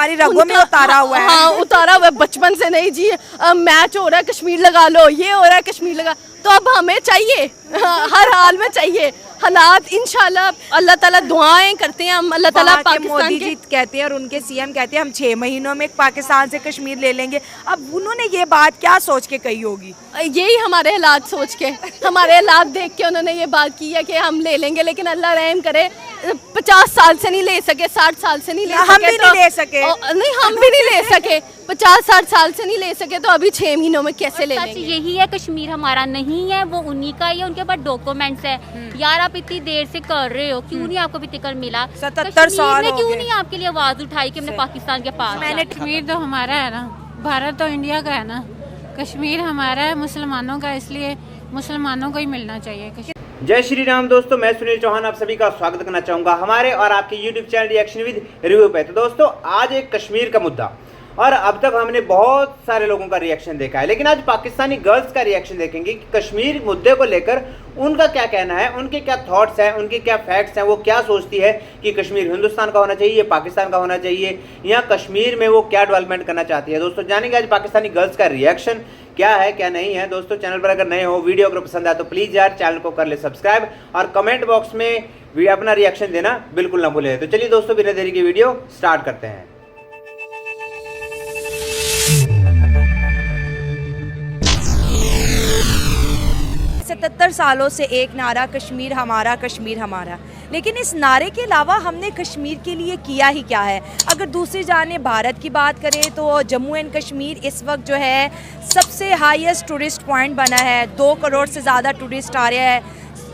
हमारी रगों में उतारा हुआ है। हाँ, उतारा हुआ है बचपन से। नहीं जी, मैच हो रहा है कश्मीर लगा लो, ये हो रहा है कश्मीर लगा, तो अब हमें चाहिए, हर हाल में चाहिए। हालात इंशाल्लाह अल्लाह ताला दुआएं करते हैं हम, अल्लाह ताला पाकिस्तान मोदी जी कहते हैं और उनके सीएम कहते हैं हम 6 महीनों में पाकिस्तान से कश्मीर ले लेंगे। अब उन्होंने ये बात क्या सोच के कही होगी? यही हमारे हालात सोच के, हमारे हालात देख के उन्होंने ये बात की है कि हम ले लेंगे, लेकिन अल्लाह रहम करे 50 साल से नहीं ले सके, 60 साल से नहीं ले सके, हम भी नहीं ले सके। नहीं, हम भी नहीं ले सके, 50-60 साल से नहीं ले सके, तो अभी 6 महीनों में कैसे ले लेंगे? यही है, कश्मीर हमारा नहीं है, वो उन्हीं का ही है, उनके पास डॉक्यूमेंट्स है। यार आप इतनी देर से कर रहे हो, क्यों नहीं आपको अभी तक मिला? 77 साल ने क्यों नहीं आपके लिए आवाज उठाई कि हमने पाकिस्तान के पास? कश्मीर तो हमारा है ना, भारत तो इंडिया का है ना, कश्मीर हमारा है मुसलमानों का, इसलिए मुसलमानों को ही मिलना चाहिए। जय श्री राम दोस्तों, मैं सुनील चौहान आप सभी का स्वागत करना चाहूंगा हमारे और आपके YouTube channel reaction with review पे। तो दोस्तों आज एक कश्मीर का मुद्दा, और अब तक हमने बहुत सारे लोगों का रिएक्शन देखा है, लेकिन आज पाकिस्तानी गर्ल्स का रिएक्शन देखेंगे कि कश्मीर मुद्दे को लेकर उनका क्या कहना है, उनके क्या थॉट्स हैं, उनके क्या फैक्ट्स हैं, वो क्या सोचती है कि कश्मीर हिंदुस्तान का होना चाहिए, पाकिस्तान का होना चाहिए, या कश्मीर में वो क्या डेवलपमेंट करना चाहती है। दोस्तों जानेंगे आज पाकिस्तानी गर्ल्स का रिएक्शन क्या है क्या नहीं है। दोस्तों चैनल पर अगर नए हो, वीडियो अगर पसंद आए तो प्लीज़ यार चैनल को कर ले सब्सक्राइब, और कमेंट बॉक्स में अपना रिएक्शन देना बिल्कुल ना भूलें। तो चलिए दोस्तों बिना देरी की वीडियो स्टार्ट करते हैं। 77 सालों से एक नारा कश्मीर हमारा, कश्मीर हमारा, लेकिन इस नारे के अलावा हमने कश्मीर के लिए किया ही क्या है? अगर दूसरी जानिब भारत की बात करें तो जम्मू एंड कश्मीर इस वक्त जो है सबसे हाईएस्ट टूरिस्ट पॉइंट बना है। 2 करोड़ से ज़्यादा टूरिस्ट आ रहे हैं,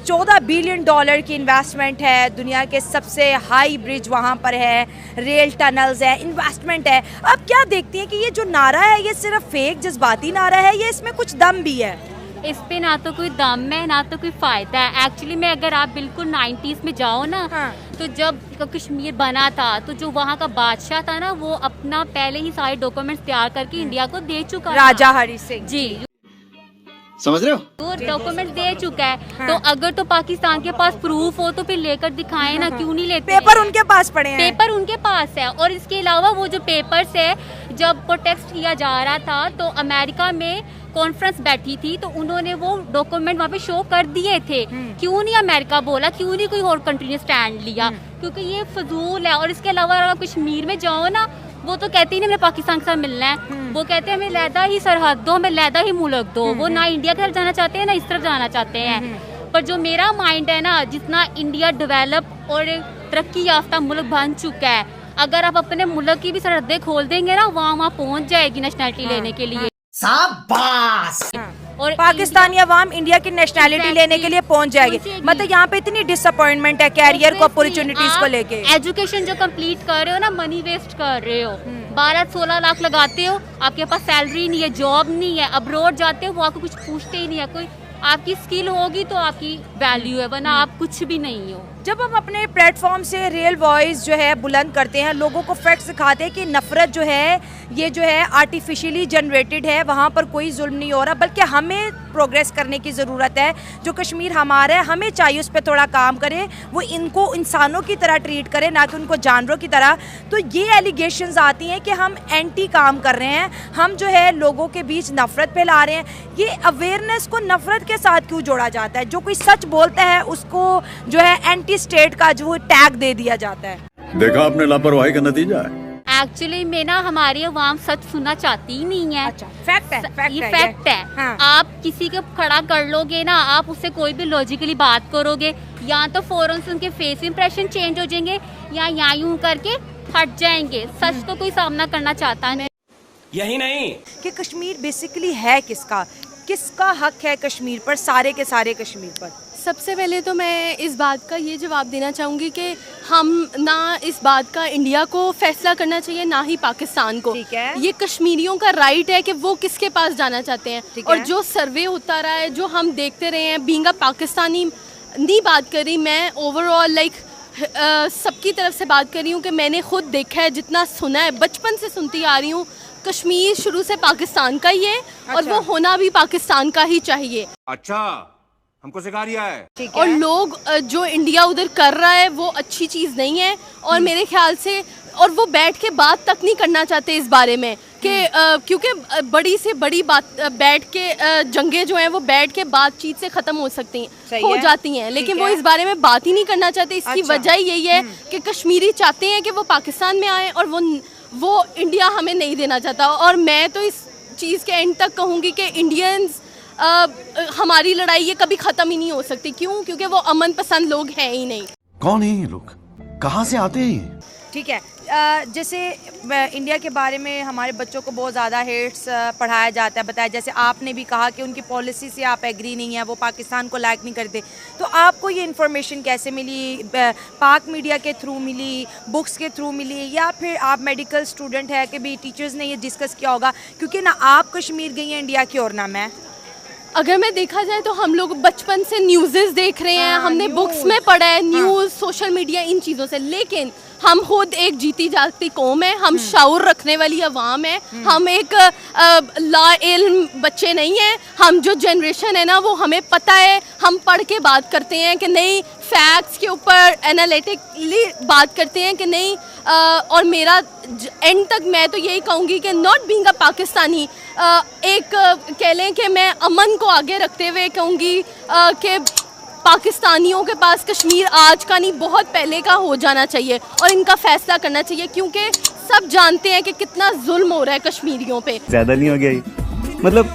$14 बिलियन की इन्वेस्टमेंट है, दुनिया के सबसे हाई ब्रिज वहाँ पर है, रेल टनल्स है, इन्वेस्टमेंट है। अब क्या देखती हैं कि ये जो नारा है ये सिर्फ फेक जज्बाती नारा है या इसमें कुछ दम भी है? इस पे ना तो कोई दम है ना तो कोई फायदा है। एक्चुअली में अगर आप बिल्कुल 90s में जाओ ना, हाँ। तो जब कश्मीर बना था तो जो वहाँ का बादशाह था ना, वो अपना पहले ही सारे डॉक्यूमेंट्स तैयार करके इंडिया को दे चुका था। राजा हरि सिंह जी, समझ रहे हो? तो डॉक्यूमेंट दे चुका है। हाँ। तो अगर तो पाकिस्तान के पास प्रूफ हो तो फिर लेकर दिखाएं ना, क्यों नहीं लेते? पेपर उनके पास पड़े हैं। पेपर उनके पास है। और इसके अलावा वो जो पेपर्स है, जब प्रोटेस्ट किया जा रहा था तो अमेरिका में कॉन्फ्रेंस बैठी थी, तो उन्होंने वो डॉक्यूमेंट वहाँ पे शो कर दिए थे। क्यों नहीं अमेरिका बोला, क्यों नहीं कोई और कंट्री ने स्टैंड लिया? क्योंकि ये फजूल है। और इसके अलावा अगर कश्मीर में जाओ ना, वो तो कहते ही नहीं हमें पाकिस्तान के साथ मिलना है, वो कहते हैं हमें लैदा ही सरहद दो, हमें लैदा ही मुल्क दो। वो ना इंडिया की तरफ जाना चाहते हैं ना इस तरफ जाना चाहते हैं। पर जो मेरा माइंड है ना, जितना इंडिया डेवलप और तरक्की याफ्ता मुल्क बन चुका है, अगर आप अपने मुल्क की भी सरहदें खोल देंगे ना, वहाँ पहुँच जाएगी नेशनलिटी लेने के लिए। शाबाश। और पाकिस्तानी अवाम इंडिया की नेशनैलिटी लेने के लिए पहुंच जाएगी। मतलब यहाँ पे इतनी डिसअपॉइंटमेंट है कैरियर को, अपॉर्चुनिटीज को लेके। एजुकेशन जो कंप्लीट कर रहे हो ना, मनी वेस्ट कर रहे हो। 12-16 लाख लगाते हो, आपके पास सैलरी नहीं है, जॉब नहीं है। अब्रॉड जाते हो, वो आपको कुछ पूछते ही नहीं है। कोई आपकी स्किल होगी तो आपकी वैल्यू है, वरना आप कुछ भी नहीं हो। जब हम अपने प्लेटफॉर्म से रियल वॉइस जो है बुलंद करते हैं, लोगों को फैक्ट सिखाते हैं कि नफरत जो है ये जो है आर्टिफिशियली जनरेटेड है, वहाँ पर कोई जुल्म नहीं हो रहा, बल्कि हमें प्रोग्रेस करने की ज़रूरत है। जो कश्मीर हमारा है, हमें चाहिए उस पर थोड़ा काम करें, वो इनको इंसानों की तरह ट्रीट करें, ना कि उनको जानवरों की तरह। तो ये एलिगेशंस आती हैं कि हम एंटी काम कर रहे हैं, हम जो है लोगों के बीच नफरत फैला रहे हैं। ये अवेयरनेस को नफरत के साथ क्यों जोड़ा जाता है? जो कोई सच बोलता है उसको जो है एंटी स्टेट का जो टैग दे दिया जाता है। देखा आपने लापरवाही का नतीजा है। एक्चुअली में ना हमारी अवाम सच सुनना चाहती ही नहीं है। अच्छा, फैक्ट है, ये फैक्ट है। हाँ। आप किसी को खड़ा कर लोगे ना, आप उससे कोई भी लॉजिकली बात करोगे, या तो फौरन से उनके फेस इंप्रेशन चेंज हो जाएंगे, या यहाँ यूं करके हट जाएंगे। सच तो कोई सामना करना चाहता नहीं। यही नहीं कि कश्मीर बेसिकली है किसका, किसका हक है कश्मीर पर, सारे के सारे कश्मीर पर? सबसे पहले तो मैं इस बात का ये जवाब देना चाहूँगी कि हम ना इस बात का इंडिया को फैसला करना चाहिए, ना ही पाकिस्तान को। ठीक है। ये कश्मीरियों का राइट है कि वो किसके पास जाना चाहते हैं। ठीक और है। जो सर्वे होता रहा है, जो हम देखते रहे हैं, बीइंग अ पाकिस्तानी नहीं बात कर रही मैं, ओवरऑल लाइक सबकी तरफ से बात कर रही हूँ कि मैंने खुद देखा है, जितना सुना है, बचपन से सुनती आ रही हूँ, कश्मीर शुरू से पाकिस्तान का ही है। और वो होना भी पाकिस्तान का ही चाहिए। अच्छा, हमको सिखा रिया है। और लोग जो इंडिया उधर कर रहा है वो अच्छी चीज़ नहीं है। और मेरे ख्याल से और वो बैठ के बात तक नहीं करना चाहते इस बारे में कि क्योंकि बड़ी से बड़ी बात बैठ के जंगे जो हैं वो बैठ के बातचीत से ख़त्म हो सकती हैं, हो जाती हैं, लेकिन वो इस बारे में बात ही नहीं करना चाहते। इसकी वजह यही है कि कश्मीरी चाहते हैं कि वो पाकिस्तान में आए और वो इंडिया हमें नहीं देना चाहता। और मैं तो इस चीज़ के एंड तक कहूँगी कि इंडियंस हमारी लड़ाई ये कभी ख़त्म ही नहीं हो सकती। क्यों? क्योंकि वो अमन पसंद लोग हैं ही नहीं। कौन है ये लोग, कहाँ से आते हैं? ठीक है, जैसे इंडिया के बारे में हमारे बच्चों को बहुत ज़्यादा हेट्स पढ़ाया जाता है, बताया, जैसे आपने भी कहा कि उनकी पॉलिसी से आप एग्री नहीं है, वो पाकिस्तान को लाइक नहीं करते, तो आपको ये इन्फॉर्मेशन कैसे मिली? पाक मीडिया के थ्रू मिली, बुक्स के थ्रू मिली, या फिर आप मेडिकल स्टूडेंट है कि भी टीचर्स ने ये डिस्कस किया होगा? क्योंकि ना आप कश्मीर गई हैं इंडिया की और ना मैं। अगर मैं देखा जाए तो हम लोग बचपन से न्यूज़ देख रहे हैं, हमने बुक्स में पढ़ा है, न्यूज़, सोशल मीडिया, इन चीज़ों से, लेकिन हम खुद एक जीती जागती कौम है, हम शऊर रखने वाली अवाम है, हम एक ला इल्म बच्चे नहीं हैं। हम जो जनरेशन है ना वो हमें पता है, हम पढ़ के बात करते हैं कि नहीं, फैक्ट्स के ऊपर एनालिटिकली बात करते हैं कि नहीं। और मेरा एंड तक मैं तो यही कहूँगी कि नॉट बीइंग अ पाकिस्तानी, एक कह लें कि मैं अमन को आगे रखते हुए कहूँगी कि पाकिस्तानियों के पास कश्मीर आज का नहीं, बहुत पहले का हो जाना चाहिए और इनका फैसला करना चाहिए, क्योंकि सब जानते हैं कि कितना जुल्म हो रहा है कश्मीरियों पे। ज़्यादा नहीं हो गया ये? मतलब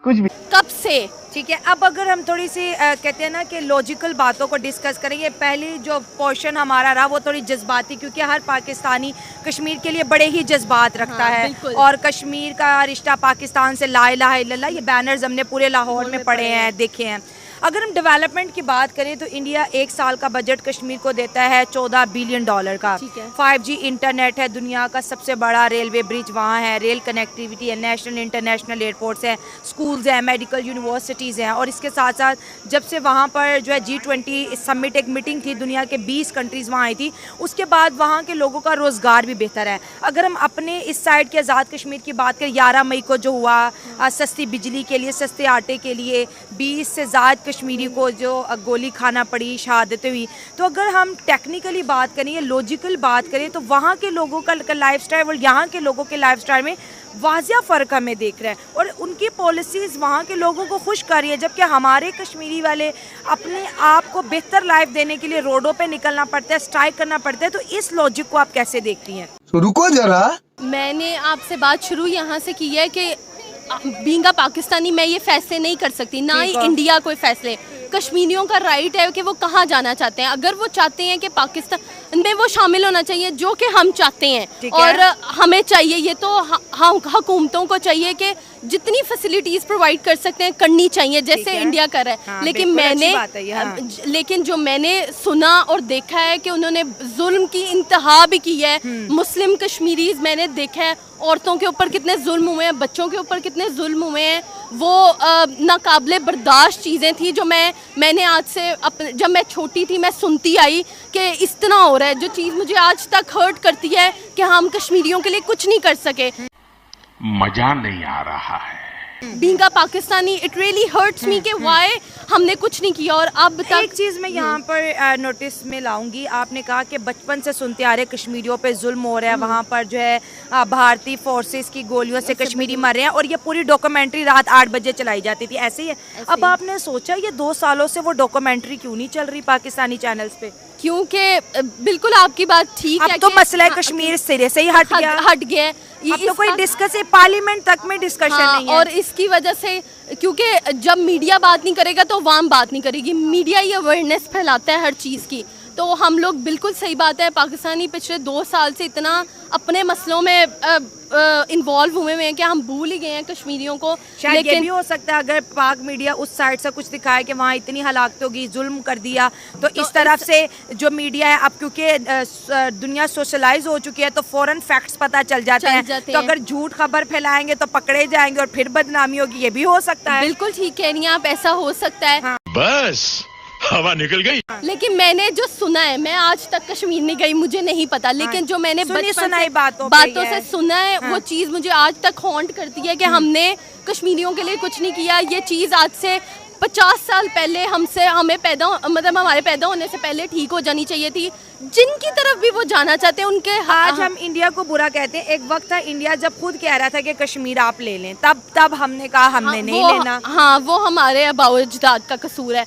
कुछ भी कब से? ठीक है, अब अगर हम थोड़ी सी कहते हैं ना कि लॉजिकल बातों को डिस्कस करेंगे, पहली जो पोर्शन हमारा रहा वो थोड़ी जज्बाती, क्योंकि हर पाकिस्तानी कश्मीर के लिए बड़े ही जज्बात रखता है, और कश्मीर का रिश्ता पाकिस्तान से ला इलाहा इल्लल्लाह, ये बैनर्स हमने पूरे लाहौर में पढ़े हैं, देखे हैं। अगर हम डेवलपमेंट की बात करें तो इंडिया एक साल का बजट कश्मीर को देता है $14 बिलियन का। 5G इंटरनेट है, दुनिया का सबसे बड़ा रेलवे ब्रिज वहाँ है, रेल कनेक्टिविटी है, नेशनल इंटरनेशनल एयरपोर्ट्स हैं, स्कूल्स हैं, मेडिकल यूनिवर्सिटीज़ हैं, और इसके साथ साथ जब से वहाँ पर जो है G20 समिट एक मीटिंग थी, दुनिया के 20 कंट्रीज़ वहाँ आई थी, उसके बाद वहाँ के लोगों का रोज़गार भी बेहतर है। अगर हम अपने इस साइड के आज़ाद कश्मीर की बात करें, 11 मई को जो हुआ, सस्ती बिजली के लिए, सस्ते आटे के लिए 20 से ज़्यादा कश्मीरी को जो गोली खाना पड़ी, शहादतें हुई। तो अगर हम टेक्निकली बात करें या लॉजिकल बात करें तो वहाँ के लोगों का लाइफस्टाइल और यहाँ के लोगों के लाइफस्टाइल में वाजिया फ़र्क हमें देख रहे हैं, और उनकी पॉलिसीज़ वहाँ के लोगों को खुश कर रही है, जबकि हमारे कश्मीरी वाले अपने आप को बेहतर लाइफ देने के लिए रोडों पे निकलना पड़ता है, स्ट्राइक करना पड़ता है। तो इस लॉजिक को आप कैसे देखती हैं? तो रुको जरा, मैंने आपसे बात शुरू यहाँ से की है कि बीइंग अ पाकिस्तानी मैं ये फैसले नहीं कर सकती, ना ही इंडिया कोई फैसले। कश्मीरियों का राइट है कि वो कहाँ जाना चाहते हैं। अगर वो चाहते हैं कि पाकिस्तान में वो शामिल होना चाहिए, जो कि हम चाहते हैं, और हमें चाहिए, ये तो हुकूमतों को चाहिए कि जितनी फैसिलिटीज़ प्रोवाइड कर सकते हैं करनी चाहिए, जैसे इंडिया कर रहा है। लेकिन लेकिन जो मैंने सुना और देखा है कि उन्होंने जुल्म की इंतहा भी की है। मुस्लिम कश्मीरीज मैंने देखा है, औरतों के ऊपर कितने जुल्म हुए हैं, बच्चों के ऊपर कितने जुल्म हुए हैं, वो नाकाबिले बर्दाश्त चीज़ें थी जो मैंने आज से जब मैं छोटी थी मैं सुनती आई कि इस तरह हो रहा है, जो चीज़ मुझे आज तक हर्ट करती है कि हम कश्मीरियों के लिए कुछ नहीं कर सके। मजा नहीं आ रहा है। Being a Pakistani it really hurts me कि वाई हमने कुछ नहीं किया। और अब तक एक चीज़ मैं यहाँ पर नोटिस में लाऊंगी, आपने कहा कि बचपन से सुनते आ रहे कश्मीरियों पे जुल्म हो रहा है, वहाँ पर जो है भारतीय फोर्सेस की गोलियों से कश्मीरी मर रहे हैं, और ये पूरी डॉक्यूमेंट्री रात 8 बजे चलाई जाती थी, ऐसे ही है। अब आपने सोचा ये 2 सालों से वो डॉक्यूमेंट्री क्यों नहीं चल रही पाकिस्तानी चैनल्स पे? क्योंकि बिल्कुल आपकी बात ठीक है, अब तो मसला है कश्मीर सिरे से ही हट गया, ये तो कोई डिस्कस पार्लियामेंट तक में डिस्कशन नहीं है। और इसकी वजह से, क्योंकि जब मीडिया बात नहीं करेगा तो अवाम बात नहीं करेगी, मीडिया ये अवेयरनेस फैलाता है हर चीज़ की। तो हम लोग, बिल्कुल सही बात है, पाकिस्तानी पिछले 2 साल से इतना अपने मसलों में इन्वॉल्व हुए हैं कि हम भूल ही गए हैं कश्मीरियों को। लेकिन ये भी हो सकता है अगर पाक मीडिया उस साइड से कुछ दिखाए कि वहाँ इतनी हलाकत होगी, जुल्म कर दिया, तो इस तरफ से जो मीडिया है, अब क्योंकि दुनिया सोशलाइज हो चुकी है तो फौरन फैक्ट्स पता चल जाते हैं। तो अगर झूठ खबर फैलाएंगे तो पकड़े जाएंगे और फिर बदनामी होगी, ये भी हो सकता है। बिल्कुल ठीक कह रही हैं आप, ऐसा हो सकता है। हाँ। बस हवा निकल गई। लेकिन मैंने जो सुना है, मैं आज तक कश्मीर नहीं गई, मुझे नहीं पता, लेकिन जो मैंने बातों से सुना है, वो चीज़ मुझे आज तक हॉन्ट करती है कि हमने कश्मीरियों के लिए कुछ नहीं किया। ये चीज़ आज से 50 साल पहले हमें हमारे पैदा होने से पहले ठीक हो जानी चाहिए थी। जिनकी तरफ भी वो जाना चाहते हैं उनके आज हम इंडिया को बुरा कहते हैं, एक वक्त था इंडिया जब खुद कह रहा था कि कश्मीर आप ले लें, तब हमने कहा हमने नहीं लेना। हाँ, वो हमारे अबाउ अजदाद का कसूर है।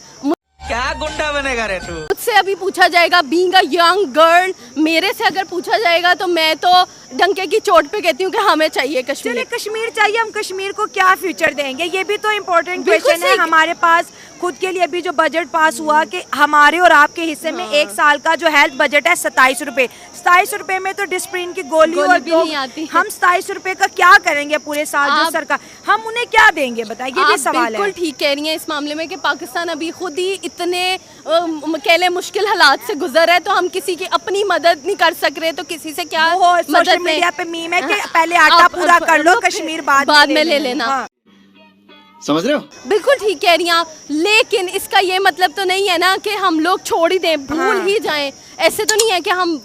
क्या गुंडा बनेगा रे तू? मुझसे अभी पूछा जाएगा, बीइंग अ यंग गर्ल, मेरे से अगर पूछा जाएगा तो मैं तो डंके की चोट पे कहती हूँ कि हमें चाहिए कश्मीर। चलिए कश्मीर चाहिए, हम कश्मीर को क्या फ्यूचर देंगे, ये भी तो इम्पोर्टेंट क्वेश्चन है। हमारे पास खुद के लिए अभी जो बजट पास हुआ कि हमारे और आपके हिस्से में एक साल का जो हेल्थ बजट है 27 रुपए, 27 रुपए में तो डिस्प्रिन की गोली और भी नहीं आती। हम 27 रुपए का क्या करेंगे पूरे साल? जो सरकार, हम उन्हें क्या देंगे बताइए, ये भी सवाल है। बिल्कुल ठीक कह रही हैं इस मामले में कि पाकिस्तान अभी खुद ही इतने कह ले मुश्किल हालात से गुजर रहा है, तो हम किसी की अपनी मदद नहीं कर सक रहे, तो किसी से क्या सोशल मीडिया पे मीम है कि पहले आटा पूरा कर लो, कश्मीर बाद में ले लेना। समझ रहे हो? बिल्कुल ठीक कह रही हैं आप, लेकिन इसका ये मतलब तो नहीं है ना कि हम लोग छोड़ ही दें, भूल ही जाएं। ऐसे तो नहीं है कि हम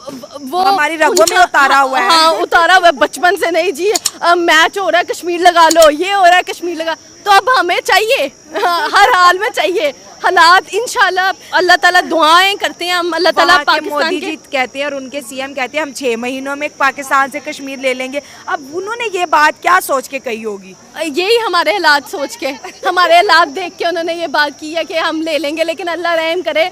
वो हमारी रगों में उतारा हुआ है। हाँ, उतारा हुआ है बचपन से। नहीं जी, मैच हो रहा है कश्मीर लगा लो, ये हो रहा है कश्मीर लगा, तो अब हमें चाहिए, हर हाल में चाहिए। हालात इंशाल्लाह, अल्लाह ताला दुआएं करते हैं हम, अल्लाह ताला पाकिस्तान मोदी जी कहते हैं और उनके सीएम कहते हैं हम 6 महीनों में पाकिस्तान से कश्मीर ले लेंगे। अब उन्होंने ये बात क्या सोच के कही होगी? यही हमारे हालात सोच के, हमारे हालात देख के उन्होंने ये बात की है कि हम ले लेंगे, लेकिन अल्लाह रहम करे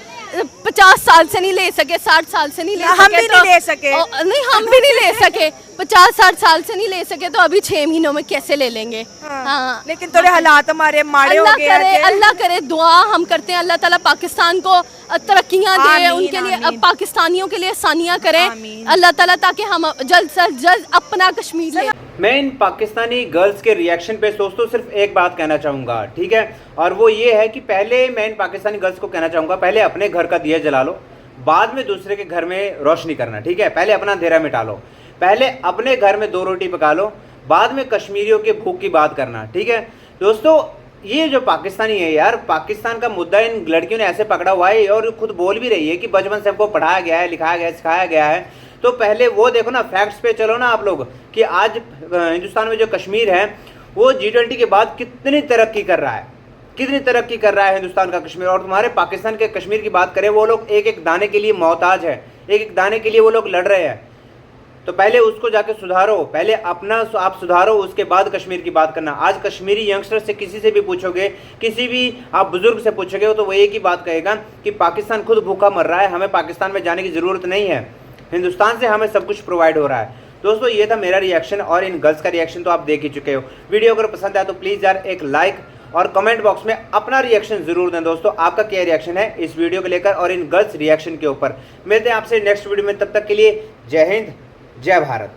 50 साल से नहीं ले सके, 60 साल से नहीं ले सके, हम भी नहीं ले सके। नहीं, हम भी नहीं ले सके, 50-60 साल से नहीं ले सके, तो अभी 6 महीनों में कैसे ले लेंगे? हाँ। लेकिन थोड़े हालात हमारे माड़े हो गए हैं। अल्लाह करे, दुआ हम करते हैं अल्लाह ताला पाकिस्तान को तरक्कियां दे, उनके लिए पाकिस्तानियों के लिए आसानियां करें अल्लाह ताला, ताकि हम जल्द से जल्द अपना कश्मीर ले। मैं इन पाकिस्तानी गर्ल्स के रिएक्शन पे दोस्तों सिर्फ एक बात कहना चाहूँगा, ठीक है, और वो ये है कि पहले मैं इन पाकिस्तानी गर्ल्स को कहना चाहूँगा, पहले अपने घर का दिया जला लो, बाद में दूसरे के घर में रोशनी करना, ठीक है। पहले अपना अंधेरा मिटा लो, पहले अपने घर में 2 रोटी पका लो, बाद में कश्मीरियों के भूख की बात करना, ठीक है। दोस्तों ये जो पाकिस्तानी है यार, पाकिस्तान का मुद्दा इन लड़कियों ने ऐसे पकड़ा हुआ है और खुद बोल भी रही है कि बचपन से हमको पढ़ाया गया है, लिखाया गया है, सिखाया गया है। तो पहले वो देखो ना, फैक्ट्स पे चलो ना आप लोग, कि आज हिंदुस्तान में जो कश्मीर है वो G20 के बाद कितनी तरक्की कर रहा है, कितनी तरक्की कर रहा है हिंदुस्तान का कश्मीर। और तुम्हारे पाकिस्तान के कश्मीर की बात करें, वो लोग एक एक दाने के लिए मोहताज है, एक एक दाने के लिए वो लोग लड़ रहे हैं। तो पहले उसको जाके सुधारो, पहले अपना आप सुधारो, उसके बाद कश्मीर की बात करना। आज कश्मीरी यंगस्टर से किसी से भी पूछोगे, किसी भी आप बुजुर्ग से पूछोगे, तो वो एक ही बात कहेगा कि पाकिस्तान खुद भूखा मर रहा है, हमें पाकिस्तान में जाने की ज़रूरत नहीं है, हिंदुस्तान से हमें सब कुछ प्रोवाइड हो रहा है। दोस्तों ये था मेरा रिएक्शन, और इन गर्ल्स का रिएक्शन तो आप देख ही चुके हो। वीडियो अगर पसंद आया तो प्लीज़ यार एक लाइक और कमेंट बॉक्स में अपना रिएक्शन जरूर दें। दोस्तों आपका क्या रिएक्शन है इस वीडियो को लेकर और इन गर्ल्स रिएक्शन के ऊपर। मिलते हैं आपसे नेक्स्ट वीडियो में, तब तक के लिए जय हिंद, जय भारत।